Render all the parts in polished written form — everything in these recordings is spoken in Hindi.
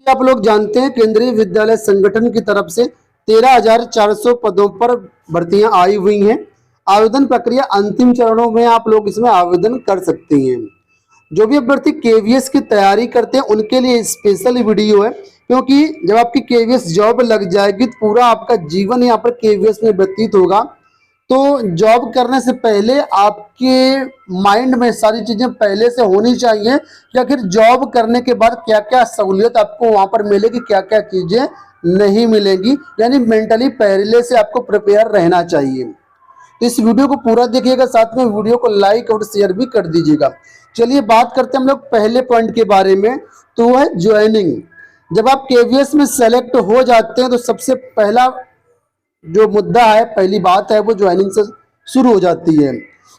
आप लोग जानते हैं केंद्रीय विद्यालय संगठन की तरफ से 13,400 पदों पर भर्तियां आई हुई हैं। आवेदन प्रक्रिया अंतिम चरणों में, आप लोग इसमें आवेदन कर सकते हैं। जो भी अभ्यर्थी केवीएस की तैयारी करते हैं उनके लिए स्पेशल वीडियो है, क्योंकि जब आपकी केवीएस जॉब लग जाएगी तो पूरा आपका जीवन यहाँ पर केवीएस में व्यतीत होगा। तो जॉब करने से पहले आपके माइंड में सारी चीजें पहले से होनी चाहिए कि आखिर जॉब करने के बाद क्या क्या सहूलियत आपको वहां पर मिलेगी, क्या क्या चीजें नहीं मिलेंगी। यानी मेंटली पहले से आपको प्रिपेयर रहना चाहिए। तो इस वीडियो को पूरा देखिएगा, साथ में वीडियो को लाइक और शेयर भी कर दीजिएगा। चलिए बात करते हैं हम लोग पहले पॉइंट के बारे में, तो वो है ज्वाइनिंग। जब आप केवीएस में सेलेक्ट हो जाते हैं तो सबसे पहला जो मुद्दा है, पहली बात है, वो ज्वाइनिंग से शुरू हो जाती है।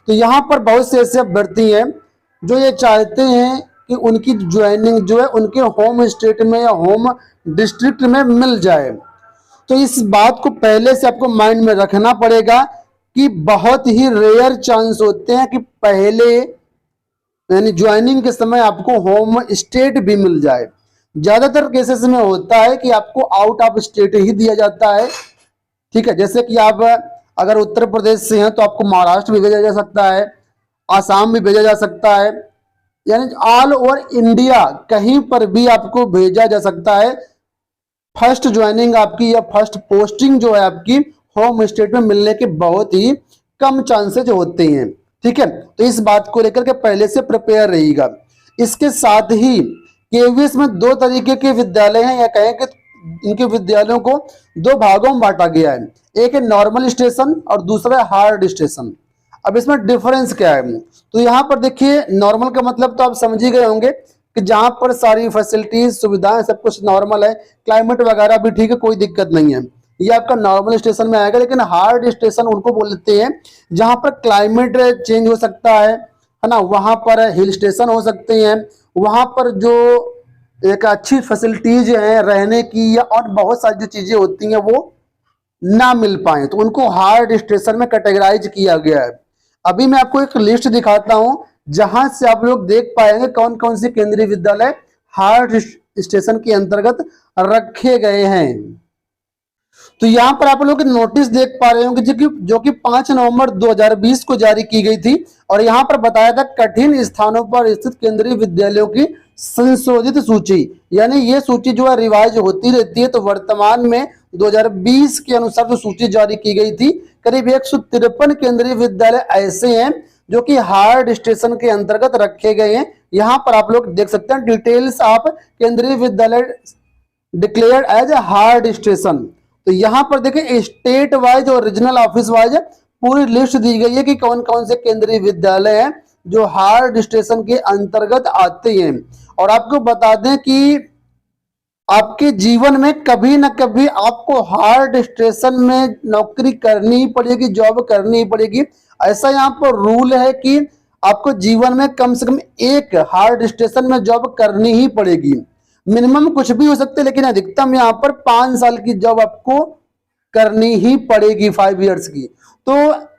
तो यहाँ पर बहुत से ऐसे अभ्यर्थी हैं जो ये चाहते हैं कि उनकी ज्वाइनिंग जो है उनके होम स्टेट में या होम डिस्ट्रिक्ट में मिल जाए। तो इस बात को पहले से आपको माइंड में रखना पड़ेगा कि बहुत ही रेयर चांस होते हैं कि पहले यानी ज्वाइनिंग के समय आपको होम स्टेट भी मिल जाए। ज्यादातर केसेस में होता है कि आपको आउट ऑफ स्टेट ही दिया जाता है। ठीक है, जैसे कि आप अगर उत्तर प्रदेश से हैं तो आपको महाराष्ट्र भी भेजा जा सकता है, आसाम भी भेजा जा सकता है, यानी ऑल ओवर इंडिया कहीं पर भी आपको भेजा जा सकता है। फर्स्ट ज्वाइनिंग आपकी या फर्स्ट पोस्टिंग जो है आपकी होम स्टेट में मिलने के बहुत ही कम चांसेज होते हैं। ठीक है, तो इस बात को लेकर के पहले से प्रिपेयर रहिएगा। इसके साथ ही केवीएस में दो तरीके के विद्यालय हैं, या कहें कि इनके विद्यालयों को दो भागों में बांटा गया है। एक है नॉर्मल स्टेशन और दूसरा है हार्ड स्टेशन। अब इसमें डिफरेंस क्या है? तो यहाँ पर देखिए, नॉर्मल का मतलब तो आप समझ ही गए होंगे कि जहां पर सारी फैसिलिटीज सुविधाएं सब कुछ नॉर्मल है, क्लाइमेट वगैरह भी ठीक है, कोई दिक्कत नहीं है, ये आपका नॉर्मल स्टेशन में आएगा। लेकिन हार्ड स्टेशन उनको बोलते हैं जहां पर क्लाइमेट चेंज हो सकता है ना, वहां पर हिल स्टेशन हो सकते हैं, वहां पर जो एक अच्छी फैसिलिटीज है रहने की या और बहुत सारी जो चीजें होती हैं वो ना मिल पाए, तो उनको हार्ड स्टेशन में कैटेगराइज किया गया है। अभी मैं आपको एक लिस्ट दिखाता हूं जहां से आप लोग देख पाएंगे कौन कौन से केंद्रीय विद्यालय हार्ड स्टेशन के अंतर्गत रखे गए हैं। तो यहाँ पर आप लोग नोटिस देख पा रहे होंगे जो कि 5 नवंबर 2020 को जारी की गई थी, और यहाँ पर बताया था कठिन स्थानों पर स्थित केंद्रीय विद्यालयों की संशोधित सूची। यानी ये सूची जो है रिवाइज होती रहती है। तो वर्तमान में 2020 के अनुसार जो सूची जारी की गई थी, करीब 153 केंद्रीय विद्यालय ऐसे हैं जो कि हार्ड स्टेशन के अंतर्गत रखे गए हैं। यहाँ पर आप लोग देख सकते हैं details of Kendriya Vidyalaya declared as a hard station. तो यहाँ पर देखिए स्टेट वाइज और रीजनल ऑफिस वाइज पूरी लिस्ट दी गई है कि कौन कौन से केंद्रीय विद्यालय हैं जो हार्ड स्टेशन के अंतर्गत आते हैं। और आपको बता दें कि आपके जीवन में कभी ना कभी आपको हार्ड स्टेशन में नौकरी करनी ही पड़ेगी, जॉब करनी ही पड़ेगी। ऐसा यहाँ पर रूल है कि आपको जीवन में कम से कम एक हार्ड स्टेशन में जॉब करनी ही पड़ेगी। मिनिमम कुछ भी हो सकते हैं, लेकिन अधिकतम यहाँ पर 5 साल की जॉब आपको करनी ही पड़ेगी, 5 इयर्स की। तो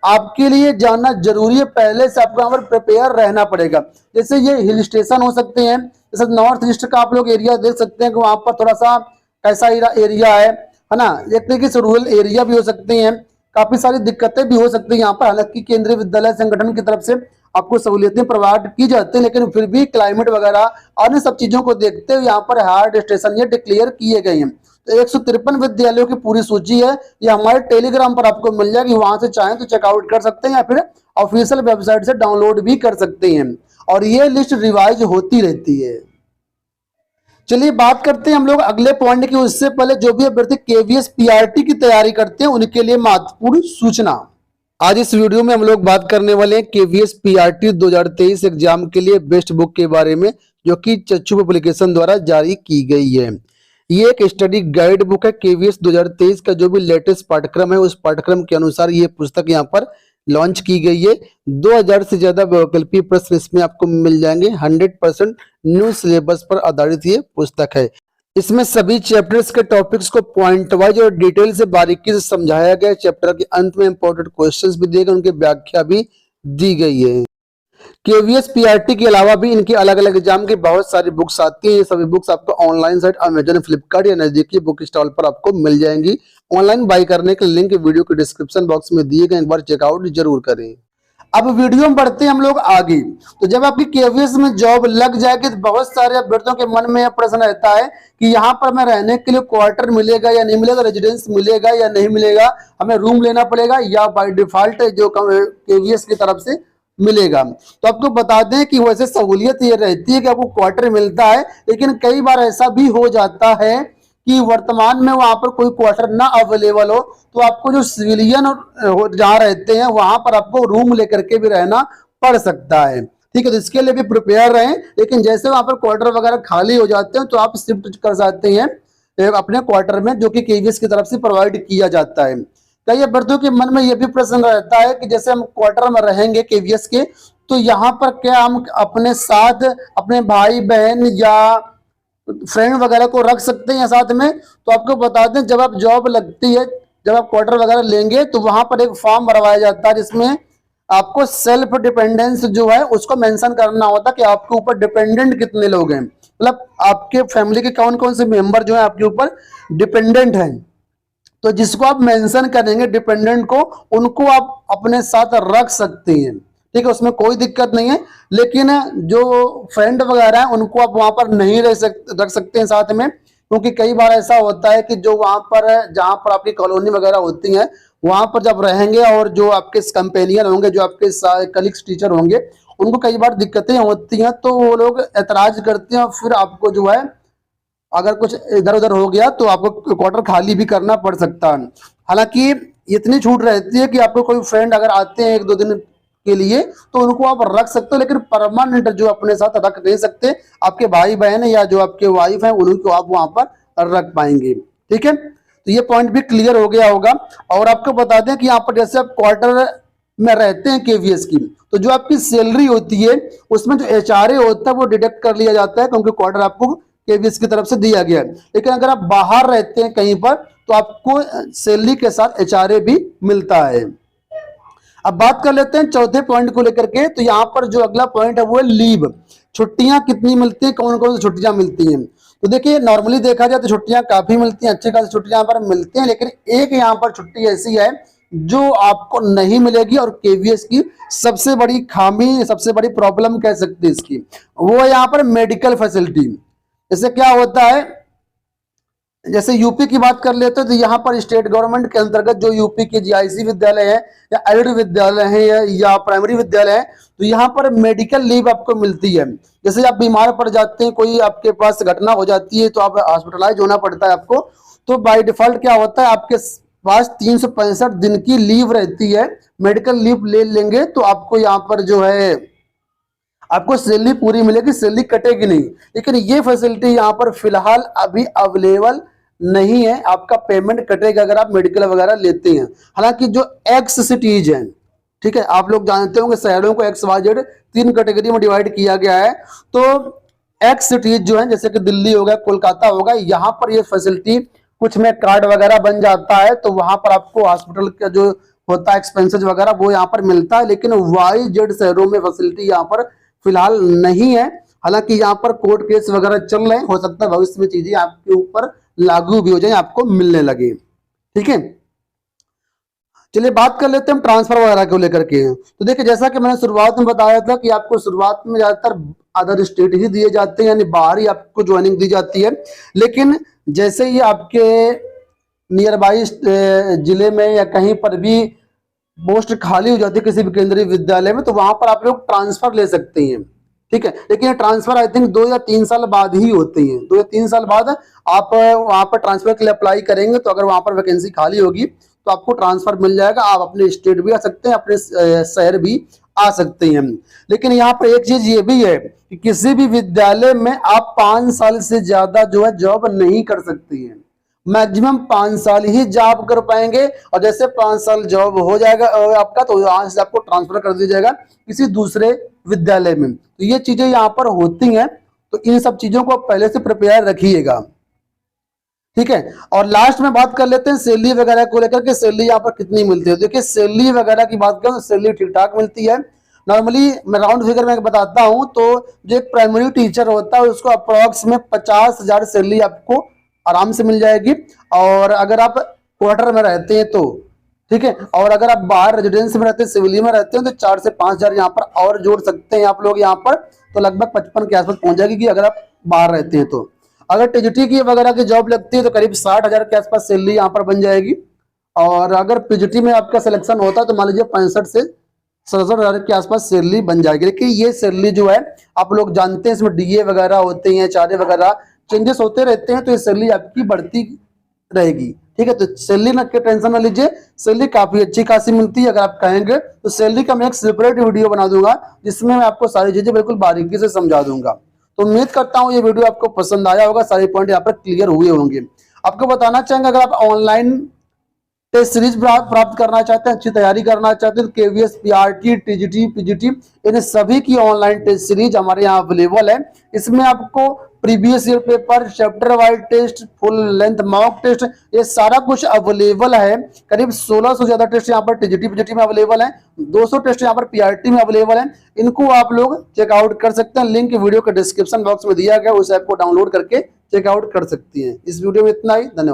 आपके लिए जानना जरूरी है, पहले से आपको यहाँ पर प्रिपेयर रहना पड़ेगा। जैसे ये हिल स्टेशन हो सकते हैं, जैसे नॉर्थ ईस्ट का आप लोग एरिया देख सकते हैं कि वहां पर थोड़ा सा कैसा एरिया है ना, एक तरीके से रूरल एरिया भी हो सकते हैं, काफी सारी दिक्कतें भी हो सकती है यहाँ पर। हालांकि केंद्रीय विद्यालय संगठन की तरफ से आपको सहूलियतें प्रोवाइड की जाती है, लेकिन फिर भी क्लाइमेट वगैरह अन्य सब चीजों को देखते हुए यहाँ पर हार्ड स्टेशन ये डिक्लेयर किए गए हैं। तो 153 विद्यालयों की पूरी सूची है, ये हमारे टेलीग्राम पर आपको मिल जाएगी, वहां से चाहें तो चेकआउट कर सकते हैं या फिर ऑफिशियल वेबसाइट से डाउनलोड भी कर सकते हैं। और ये लिस्ट रिवाइज होती रहती है। चलिए बात करते हैं हम लोग अगले पॉइंट की। उससे पहले जो भी अभ्यर्थी केवीएस पीआरटी की तैयारी करते हैं उनके लिए महत्वपूर्ण सूचना। आज इस वीडियो में हम लोग बात करने वाले हैं केवीएस पीआरटी 2023 एग्जाम के लिए बेस्ट बुक के बारे में, जो कि चक्षु पब्लिकेशन द्वारा जारी की गई है। ये एक स्टडी गाइड बुक है। केवीएस 2023 का जो भी लेटेस्ट पाठ्यक्रम है उस पाठ्यक्रम के अनुसार ये पुस्तक यहाँ पर लॉन्च की गई है। 2000 से ज्यादा वैकल्पिक प्रश्न इसमें आपको मिल जाएंगे। 100% न्यू सिलेबस पर आधारित ये पुस्तक है। इसमें सभी चैप्टर्स के टॉपिक्स को पॉइंट वाइज और डिटेल से बारीकी से समझाया गया। चैप्टर के अंत में इंपॉर्टेंट क्वेश्चंस भी दिए गए, उनकी व्याख्या भी दी गई है। केवीएस पीआरटी के अलावा भी इनके अलग अलग एग्जाम की बहुत सारी बुक्स आती हैं। ये सभी बुक्स आपको ऑनलाइन साइट अमेजन, फ्लिपकार्ट या नजदीकी बुक स्टॉल पर आपको मिल जाएंगी। ऑनलाइन बाई करने के लिंक वीडियो के डिस्क्रिप्शन बॉक्स में दिए गए, एक बार चेकआउट जरूर करें। अब वीडियो में बढ़ते हैं हम लोग आगे। तो जब आपकी केवीएस में जॉब लग जाएगी तो बहुत सारे अभ्यर्थियों के मन में यह प्रश्न रहता है कि यहाँ पर मैं रहने के लिए क्वार्टर मिलेगा या नहीं मिलेगा, रेजिडेंस मिलेगा या नहीं मिलेगा, हमें रूम लेना पड़ेगा या बाय डिफॉल्ट जो केवीएस की तरफ से मिलेगा। तो आपको बता दें कि वैसे सहूलियत ये रहती है कि आपको क्वार्टर मिलता है, लेकिन कई बार ऐसा भी हो जाता है कि वर्तमान में वहां पर कोई क्वार्टर ना अवेलेबल हो, तो आपको जो सिविलियन जहां रहते हैं वहां पर आपको रूम लेकर के भी रहना पड़ सकता है। ठीक है, तो इसके लिए भी प्रिपेयर रहें। लेकिन जैसे वहां पर क्वार्टर वगैरह खाली हो जाते हैं तो आप शिफ्ट कर सकते हैं अपने क्वार्टर में, जो कि केवीएस की तरफ से प्रोवाइड किया जाता है। कई अभ्यर्थियों के मन में यह भी प्रश्न रहता है कि जैसे हम क्वार्टर में रहेंगे केवीएस के, तो यहाँ पर क्या हम अपने साथ अपने भाई बहन या फ्रेंड वगैरह को रख सकते हैं साथ में? तो आपको बता दें, जब आप जॉब लगती है, जब आप क्वार्टर वगैरह लेंगे तो वहां पर एक फॉर्म भरवाया जाता है जिसमें आपको सेल्फ डिपेंडेंस जो है उसको मेंशन करना होता है कि आपके ऊपर डिपेंडेंट कितने लोग हैं, मतलब आपके फैमिली के कौन कौन से मेंबर जो है आपके ऊपर डिपेंडेंट हैं। तो जिसको आप मेंशन करेंगे डिपेंडेंट को, उनको आप अपने साथ रख सकते हैं। ठीक है, उसमें कोई दिक्कत नहीं है। लेकिन जो फ्रेंड वगैरह हैं उनको आप वहां पर नहीं रख सकते हैं साथ में, क्योंकि कई बार ऐसा होता है कि जो वहां पर जहां पर आपकी कॉलोनी वगैरह होती है वहां पर जब रहेंगे और जो आपके कंपेनियन होंगे, जो आपके कलीग्स टीचर होंगे, उनको कई बार दिक्कतें होती हैं, तो वो लोग ऐतराज करते हैं और फिर आपको जो है अगर कुछ इधर उधर हो गया तो आपको क्वार्टर खाली भी करना पड़ सकता है। हालांकि इतनी छूट रहती है कि आपको कोई फ्रेंड अगर आते हैं एक दो दिन के लिए तो उनको आप रख सकते हो, लेकिन परमानेंट जो अपने साथ रख नहीं सकते। आपके भाई बहन या जो आपके वाइफ है उनको आप वहां पर रख पाएंगे। ठीक है, तो ये पॉइंट भी क्लियर हो गया होगा। और आपको बता दें कि यहाँ पर जैसे आप क्वार्टर में रहते हैं केवीएस की, तो जो आपकी सैलरी होती है उसमें जो एचआरए होता है वो डिडक्ट कर लिया जाता है, क्योंकि क्वार्टर आपको केवीएस की तरफ से दिया गया है। लेकिन अगर आप बाहर रहते हैं कहीं पर तो आपको सैलरी के साथ एचआरए भी मिलता है। अब बात कर लेते हैं चौथे पॉइंट को लेकर के। तो यहाँ पर जो अगला पॉइंट है वो है लीव। छुट्टियां कितनी मिलती हैं, कौन कौन सी छुट्टियां मिलती हैं? तो देखिए, नॉर्मली देखा जाए तो छुट्टियां काफी मिलती हैं, अच्छी खासी छुट्टियां यहाँ पर मिलती हैं। लेकिन एक यहाँ पर छुट्टी ऐसी है जो आपको नहीं मिलेगी, और केवीएस की सबसे बड़ी खामी, सबसे बड़ी प्रॉब्लम कह सकते हैं इसकी, वो है यहाँ पर मेडिकल फैसिलिटी। जैसे क्या होता है, जैसे यूपी की बात कर लेते हैं तो यहाँ पर स्टेट गवर्नमेंट के अंतर्गत जो यूपी के जीआईसी विद्यालय है या एडेड विद्यालय है या प्राइमरी विद्यालय है, तो यहाँ पर मेडिकल लीव आपको मिलती है। जैसे आप बीमार पड़ जाते हैं, कोई आपके पास घटना हो जाती है तो आप हॉस्पिटलाइज होना पड़ता है आपको, तो बाय डिफॉल्ट क्या होता है, आपके पास 365 दिन की लीव रहती है। मेडिकल लीव ले लेंगे तो आपको यहाँ पर जो है आपको सैलरी पूरी मिलेगी, सैलरी कटेगी नहीं। लेकिन ये फैसिलिटी यहाँ पर फिलहाल अभी अवेलेबल नहीं है, आपका पेमेंट कटेगा अगर आप मेडिकल वगैरह लेते हैं। हालांकि जो एक्स सिटीज हैं, ठीक है, आप लोग जानते होंगे शहरों को एक्स वाई जेड 3 कैटेगरी में डिवाइड किया गया है। तो एक्स सिटीज जो है, जैसे कि दिल्ली हो गया, कोलकाता होगा, यहाँ पर ये फैसिलिटी कुछ में कार्ड वगैरह बन जाता है, तो वहां पर आपको हॉस्पिटल का जो होता है एक्सपेंसेस वगैरह वो यहाँ पर मिलता है। लेकिन वाई जेड शहरों में फैसिलिटी यहाँ पर फिलहाल नहीं है। हालांकि यहाँ पर कोर्ट केस वगैरह चल रहे हैं, हो सकता है भविष्य में चीजें आपके ऊपर लागू भी हो जाए, आपको मिलने लगे। ठीक है, चलिए बात कर लेते हैं हम ट्रांसफर वगैरह को लेकर के। तो देखिए, जैसा कि मैंने शुरुआत में बताया था कि आपको शुरुआत में ज्यादातर अदर स्टेट ही दिए जाते हैं, यानी बाहर ही आपको ज्वाइनिंग दी जाती है। लेकिन जैसे ही आपके नियर बाई जिले में या कहीं पर भी पोस्ट खाली हो जाती है किसी भी केंद्रीय विद्यालय में, तो वहां पर आप लोग ट्रांसफर ले सकते हैं। ठीक है, लेकिन ये ट्रांसफर आई थिंक 2 या 3 साल बाद ही होती है। 2 या 3 साल बाद आप वहां पर ट्रांसफर के लिए अप्लाई करेंगे, तो अगर वहां पर वैकेंसी खाली होगी तो आपको ट्रांसफर मिल जाएगा। आप अपने स्टेट भी आ सकते हैं, अपने शहर भी आ सकते हैं। लेकिन यहाँ पर एक चीज ये भी है कि किसी भी विद्यालय में आप 5 साल से ज्यादा जो है जॉब नहीं कर सकते हैं। मैक्सिमम 5 साल ही जॉब कर पाएंगे, और जैसे 5 साल जॉब हो जाएगा आपका, तो यहाँ से आपको ट्रांसफर कर दिया जाएगा किसी दूसरे विद्यालय में। तो ये चीजें यहाँ पर होती हैं, तो इन सब चीजों को पहले से प्रिपेयर रखिएगा। ठीक है, और लास्ट में बात कर लेते हैं सैलरी वगैरह को लेकर के। सैलरी यहाँ पर कितनी मिलती है? देखिए, सैलरी वगैरह की बात करें तो सैलरी ठीक ठाक मिलती है। नॉर्मली मैं राउंड फिगर में बताता हूं तो जो एक प्राइमरी टीचर होता है उसको अप्रोक्स में 50,000 सैलरी आपको आराम से मिल जाएगी। और अगर आप क्वार्टर में रहते हैं तो ठीक है, और अगर आप बाहर रेजिडेंस में रहते हैं, सिविली में रहते हैं तो 4 से 5,000 यहाँ पर और जोड़ सकते हैं आप लोग यहाँ पर, तो लगभग 55 के आसपास पहुंच जाएगी कि अगर आप बाहर रहते हैं तो। अगर टीजीटी की वगैरह की जॉब लगती है तो करीब 60,000 के आसपास सैलरी यहाँ पर बन जाएगी। और अगर पीजीटी में आपका सिलेक्शन होता है तो मान लीजिए 65 से 67,000 के आसपास सैलरी बन जाएगी। लेकिन ये सैलरी जो है आप लोग जानते हैं इसमें डीए वगैरह होते हैं, चार्जे वगैरह चेंजेस होते रहते हैं, तो ये सैलरी आपकी बढ़ती रहेगी। ठीक है, तो सैलरी ना के टेंशन ना लीजिए, सैलरी काफी अच्छी खासी मिलती है। अगर आप कहेंगे तो सैलरी का मैं एक सेपरेट वीडियो बना दूंगा जिसमें मैं आपको सारी चीजें बिल्कुल बारीकी से समझा दूंगा। तो उम्मीद करता हूं ये वीडियो आपको पसंद आया होगा, सारे पॉइंट यहाँ पर क्लियर हुए होंगे। आपको बताना चाहेंगे अगर आप ऑनलाइन टेस्ट सीरीज प्राप्त करना चाहते हैं, अच्छी तैयारी करना चाहते हैं तो केवीएस, पीआरटी, टीजीटी, पीजीटी इन सभी की ऑनलाइन टेस्ट सीरीज हमारे यहाँ अवेलेबल है। इसमें आपको previous year paper, chapter wise test, full length mock test, ये सारा कुछ अवेलेबल है। करीब 1600 से ज्यादा टेस्ट यहाँ पर टीजीटी, पीजीटी में अवेलेबल है, 200 टेस्ट यहाँ पर पीआरटी में अवेलेबल है। इनको आप लोग चेकआउट कर सकते हैं, लिंक वीडियो के डिस्क्रिप्शन बॉक्स में दिया गया, उस ऐप को डाउनलोड करके चेकआउट कर सकती हैं। इस वीडियो में इतना ही, धन्यवाद।